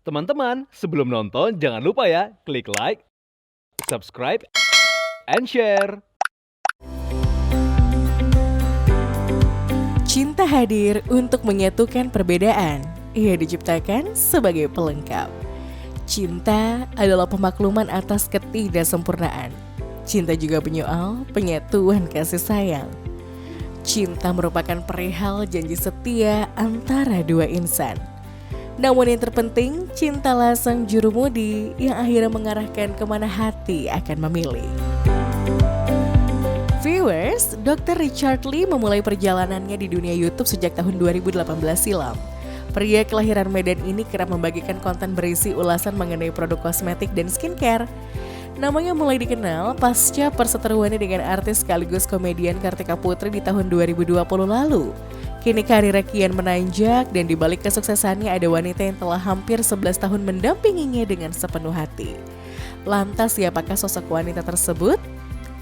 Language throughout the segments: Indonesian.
Teman-teman, sebelum nonton jangan lupa ya, klik like, subscribe, and share. Cinta hadir untuk menyatukan perbedaan. Ia diciptakan sebagai pelengkap. Cinta adalah pemakluman atas ketidaksempurnaan. Cinta juga menyoal penyatuan kasih sayang. Cinta merupakan perihal janji setia antara dua insan. Namun yang terpenting, cintalah sang jurumudi yang akhirnya mengarahkan kemana hati akan memilih. Viewers, Dr. Richard Lee memulai perjalanannya di dunia YouTube sejak tahun 2018 silam. Pria kelahiran Medan ini kerap membagikan konten berisi ulasan mengenai produk kosmetik dan skincare. Namanya mulai dikenal pasca perseteruannya dengan artis sekaligus komedian Kartika Putri di tahun 2020 lalu. Kini karirnya kian menanjak dan di balik kesuksesannya ada wanita yang telah hampir 11 tahun mendampinginya dengan sepenuh hati. Lantas siapakah sosok wanita tersebut?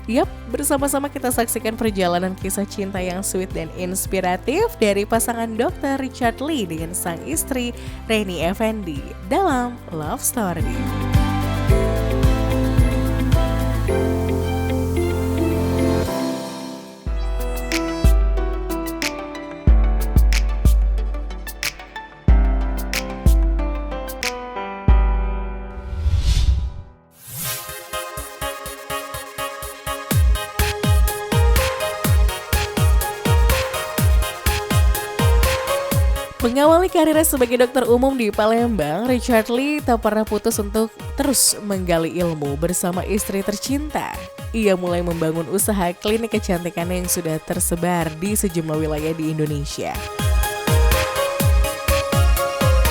Yap, bersama-sama kita saksikan perjalanan kisah cinta yang sweet dan inspiratif dari pasangan Dr. Richard Lee dengan sang istri Reni Effendi dalam Love Story. Mengawali karirnya sebagai dokter umum di Palembang, Richard Lee tak pernah putus untuk terus menggali ilmu bersama istri tercinta. Ia mulai membangun usaha klinik kecantikan yang sudah tersebar di sejumlah wilayah di Indonesia.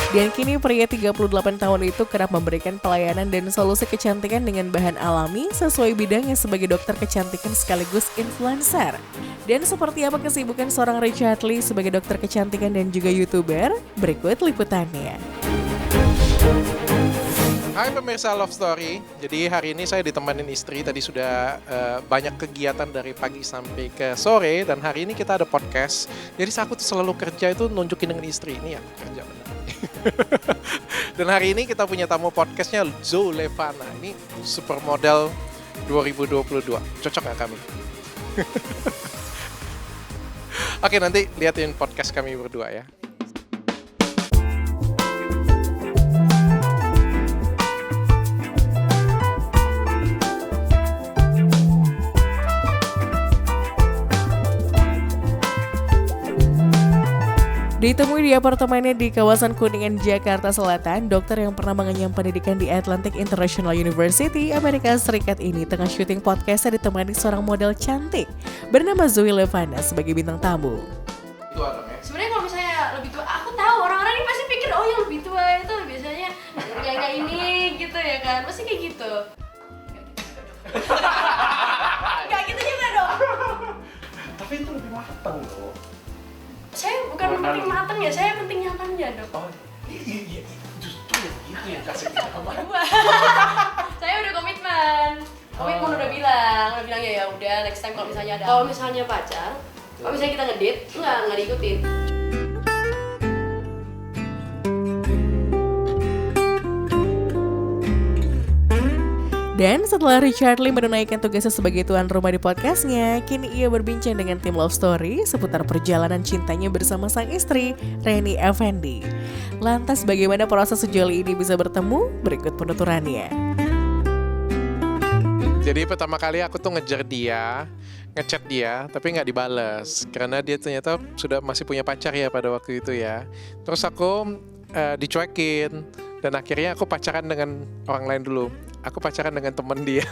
Dan kini pria 38 tahun itu kerap memberikan pelayanan dan solusi kecantikan dengan bahan alami sesuai bidangnya sebagai dokter kecantikan sekaligus influencer. Dan seperti apa kesibukan seorang Richard Lee sebagai dokter kecantikan dan juga YouTuber? Berikut liputannya. Hai pemirsa Love Story, jadi hari ini saya ditemenin istri, tadi sudah banyak kegiatan dari pagi sampai ke sore, dan hari ini kita ada podcast. Jadi aku tuh selalu kerja itu nunjukin dengan istri, ini ya kerja benar. Dan hari ini kita punya tamu podcastnya Zulevana, ini supermodel 2022, cocok gak kami? Oke, nanti liatin podcast kami berdua ya. Ditemui di apartemennya di kawasan Kuningan, Jakarta Selatan, dokter yang pernah mengenyam pendidikan di Atlantic International University, Amerika Serikat ini tengah syuting podcastnya ditemani seorang model cantik bernama Zulevana sebagai bintang tamu. Itu orangnya. Sebenarnya kalau misalnya lebih tua, aku tahu orang-orang ini pasti pikir oh yang lebih tua itu biasanya kayak ini gitu ya kan, pasti kayak gitu. Gak gitu juga dong. Tapi itu lebih matang loh. Saya bukan penting matang ya, saya penting nyatanya dong. Oh iya, justru yang gitu yang kasih kita apa? Saya udah komitmen udah bilang ya udah next time kalau misalnya ada. Kalau misalnya pacar, kalau misalnya kita ngedate, nggak diikutin. Dan setelah Richard Lee menunaikan tugasnya sebagai tuan rumah di podcastnya, kini ia berbincang dengan tim Love Story seputar perjalanan cintanya bersama sang istri, Reni Effendi. Lantas bagaimana proses sejauh ini bisa bertemu? Berikut penuturannya. Jadi pertama kali aku tuh ngechat dia, tapi nggak dibales karena dia ternyata sudah masih punya pacar ya pada waktu itu ya. Terus aku dicuekin dan akhirnya aku pacaran dengan orang lain dulu. Aku pacaran dengan teman dia.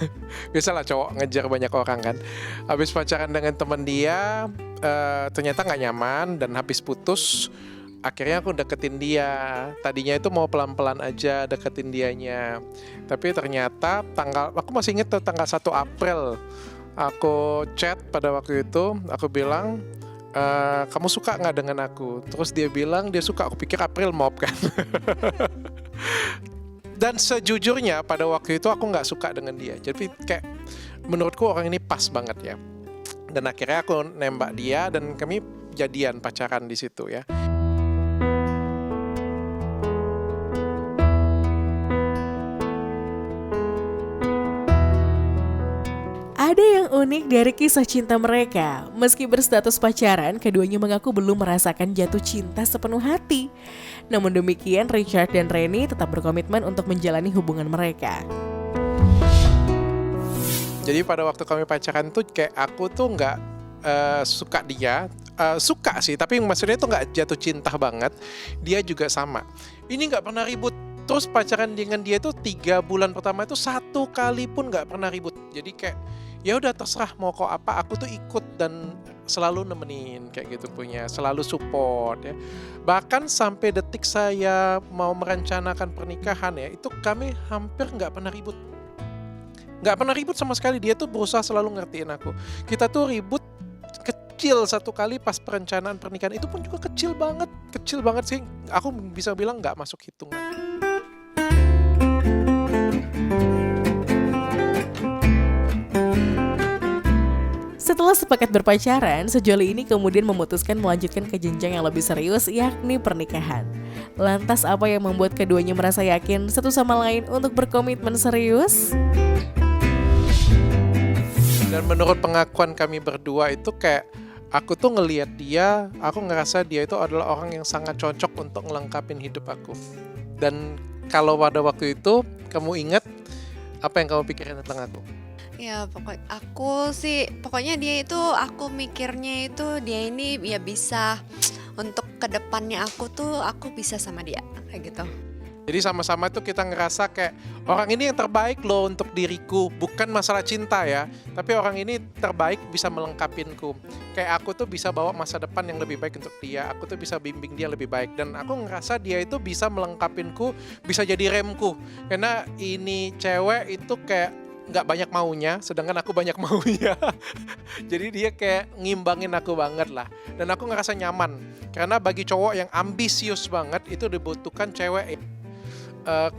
Biasalah cowok ngejar banyak orang kan. Habis pacaran dengan teman dia, ternyata nggak nyaman dan habis putus. Akhirnya aku deketin dia. Tadinya itu mau pelan-pelan aja deketin dianya. Tapi ternyata aku masih inget tuh tanggal 1 April. Aku chat pada waktu itu, aku bilang, kamu suka nggak dengan aku? Terus dia bilang dia suka, aku pikir April mop kan. Dan sejujurnya pada waktu itu aku nggak suka dengan dia. Jadi kayak menurutku orang ini pas banget ya. Dan akhirnya aku nembak dia dan kami jadian pacaran di situ ya. unik dari kisah cinta mereka. Meski berstatus pacaran, keduanya mengaku belum merasakan jatuh cinta sepenuh hati. Namun demikian, Richard dan Renny tetap berkomitmen untuk menjalani hubungan mereka. Jadi pada waktu kami pacaran tuh kayak aku tuh nggak suka dia, suka sih, tapi maksudnya tuh nggak jatuh cinta banget. Dia juga sama. Ini nggak pernah ribut. Terus pacaran dengan dia itu 3 bulan pertama itu 1 kali pun nggak pernah ribut. Jadi kayak ya udah terserah mau kok apa, aku tuh ikut dan selalu nemenin kayak gitu punya, selalu support ya. Bahkan sampai detik saya mau merencanakan pernikahan ya, itu kami hampir nggak pernah ribut. Nggak pernah ribut sama sekali, dia tuh berusaha selalu ngertiin aku. Kita tuh ribut kecil 1 kali pas perencanaan pernikahan, itu pun juga kecil banget sih. Aku bisa bilang nggak masuk hitungan. Setelah sepakat berpacaran, sejoli ini kemudian memutuskan melanjutkan ke jenjang yang lebih serius, yakni pernikahan. Lantas apa yang membuat keduanya merasa yakin satu sama lain untuk berkomitmen serius? Dan menurut pengakuan kami berdua itu kayak aku tuh ngelihat dia, aku ngerasa dia itu adalah orang yang sangat cocok untuk ngelengkapin hidup aku. Dan kalau pada waktu itu kamu ingat apa yang kamu pikirin tentang aku? Ya pokoknya dia itu, aku mikirnya itu dia ini ya bisa untuk kedepannya aku bisa sama dia kayak gitu. Jadi sama-sama tuh kita ngerasa kayak orang ini yang terbaik loh untuk diriku. Bukan masalah cinta ya, tapi orang ini terbaik bisa melengkapinku. Kayak aku tuh bisa bawa masa depan yang lebih baik untuk dia. Aku tuh bisa bimbing dia lebih baik. Dan aku ngerasa dia itu bisa melengkapinku, bisa jadi remku. Karena ini cewek itu kayak nggak banyak maunya, sedangkan aku banyak maunya. Jadi dia kayak ngimbangin aku banget lah. Dan aku ngerasa nyaman. Karena bagi cowok yang ambisius banget, itu dibutuhkan cewek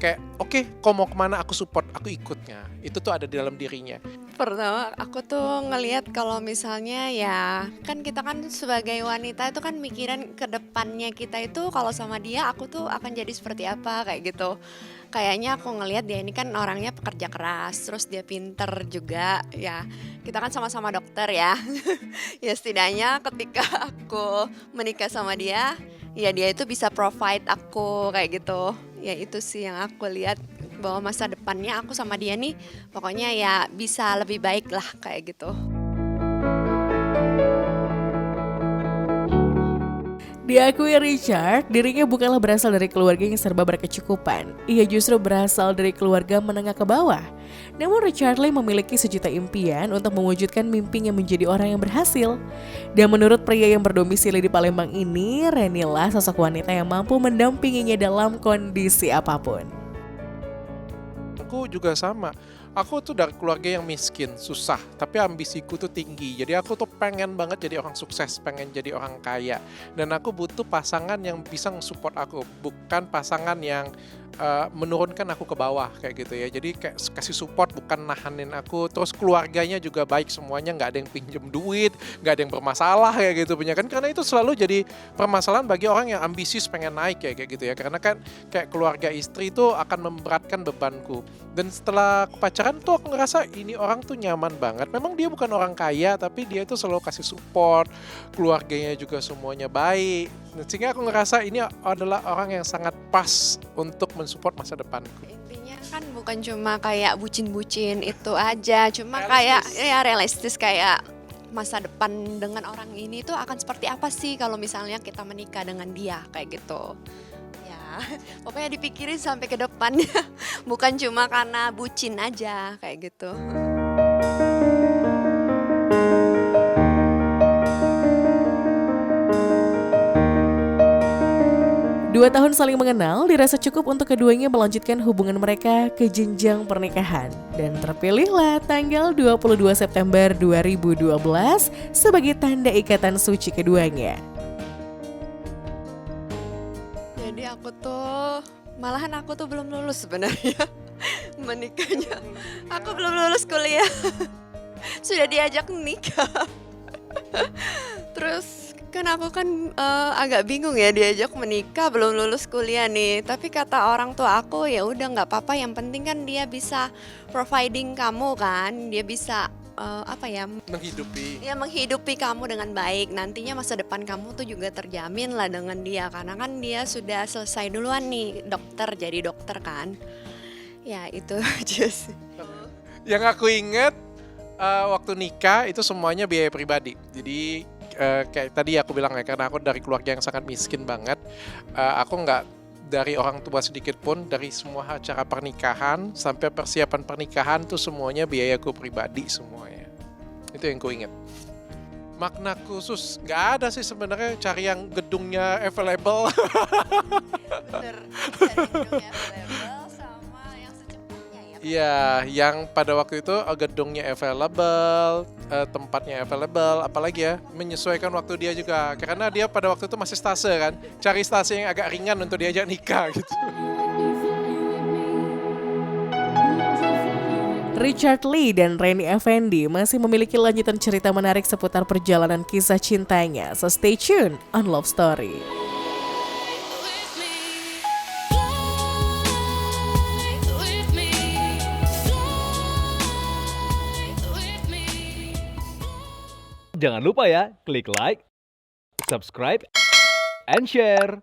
kayak oke, kau mau kemana aku support, aku ikutnya. Itu tuh ada di dalam dirinya. Pertama aku tuh ngelihat kalau misalnya ya kan kita kan sebagai wanita itu kan mikiran ke depannya kita itu kalau sama dia aku tuh akan jadi seperti apa kayak gitu. Kayaknya aku ngelihat dia ini kan orangnya pekerja keras, terus dia pinter juga ya. Kita kan sama-sama dokter ya. Ya setidaknya ketika aku menikah sama dia, ya dia itu bisa provide aku kayak gitu. Ya itu sih yang aku lihat, bahwa masa depannya aku sama dia nih pokoknya ya bisa lebih baik lah kayak gitu. Diakui Richard, dirinya bukanlah berasal dari keluarga yang serba berkecukupan. Ia justru berasal dari keluarga menengah ke bawah. Namun Richard Lee memiliki sejuta impian untuk mewujudkan mimpinya menjadi orang yang berhasil. Dan menurut pria yang berdomisili di Palembang ini, Renny lah sosok wanita yang mampu mendampinginya dalam kondisi apapun. Aku juga sama. Aku tuh dari keluarga yang miskin, susah, tapi ambisiku tuh tinggi. Jadi aku tuh pengen banget jadi orang sukses, pengen jadi orang kaya. Dan aku butuh pasangan yang bisa nge-support aku, bukan pasangan yang menurunkan aku ke bawah kayak gitu ya. Jadi kayak kasih support, bukan nahanin aku. Terus keluarganya juga baik semuanya, nggak ada yang pinjem duit, nggak ada yang bermasalah kayak gitu punya kan. Karena itu selalu jadi permasalahan bagi orang yang ambisius pengen naik kayak gitu ya. Karena kan kayak keluarga istri itu akan memberatkan bebanku. Dan setelah pacaran tuh aku ngerasa ini orang tuh nyaman banget. Memang dia bukan orang kaya, tapi dia itu selalu kasih support. Keluarganya juga semuanya baik. Sehingga aku ngerasa ini adalah orang yang sangat pas untuk mensupport masa depanku. Intinya kan bukan cuma kayak bucin-bucin itu aja, cuma Realistis. kayak ya realistis kayak masa depan dengan orang ini tuh akan seperti apa sih kalau misalnya kita menikah dengan dia kayak gitu. Ya, pokoknya dipikirin sampai ke depannya, bukan cuma karena bucin aja kayak gitu. 2 tahun saling mengenal dirasa cukup untuk keduanya melanjutkan hubungan mereka ke jenjang pernikahan. Dan terpilihlah tanggal 22 September 2012 sebagai tanda ikatan suci keduanya. Jadi malahan aku tuh belum lulus sebenarnya menikahnya. Aku belum lulus kuliah, sudah diajak nikah. Terus kan aku kan agak bingung ya diajak menikah belum lulus kuliah nih. Tapi kata orang tua aku ya udah nggak apa-apa, yang penting kan dia bisa providing kamu kan, dia bisa Menghidupi. ya menghidupi kamu dengan baik. Nantinya masa depan kamu tuh juga terjamin lah dengan dia, karena kan dia sudah selesai duluan nih jadi dokter kan. Ya itu aja sih. Yang aku inget waktu nikah itu semuanya biaya pribadi. Jadi kayak tadi aku bilang ya, karena aku dari keluarga yang sangat miskin banget, aku nggak dari orang tua sedikit pun, dari semua acara pernikahan sampai persiapan pernikahan tuh semuanya biayaku pribadi semuanya. Itu yang ku inget. Makna khusus nggak ada sih sebenarnya, cari yang gedungnya available. Bener, cari gedungnya available sama yang secepatnya ya. Iya, yang pada waktu itu gedungnya available, tempatnya available, apalagi ya, menyesuaikan waktu dia juga. Karena dia pada waktu itu masih stase kan, cari stase yang agak ringan untuk diajak nikah gitu. Richard Lee dan Reni Effendi masih memiliki lanjutan cerita menarik seputar perjalanan kisah cintanya. So stay tune on Love Story. Jangan lupa ya, klik like, subscribe, and share.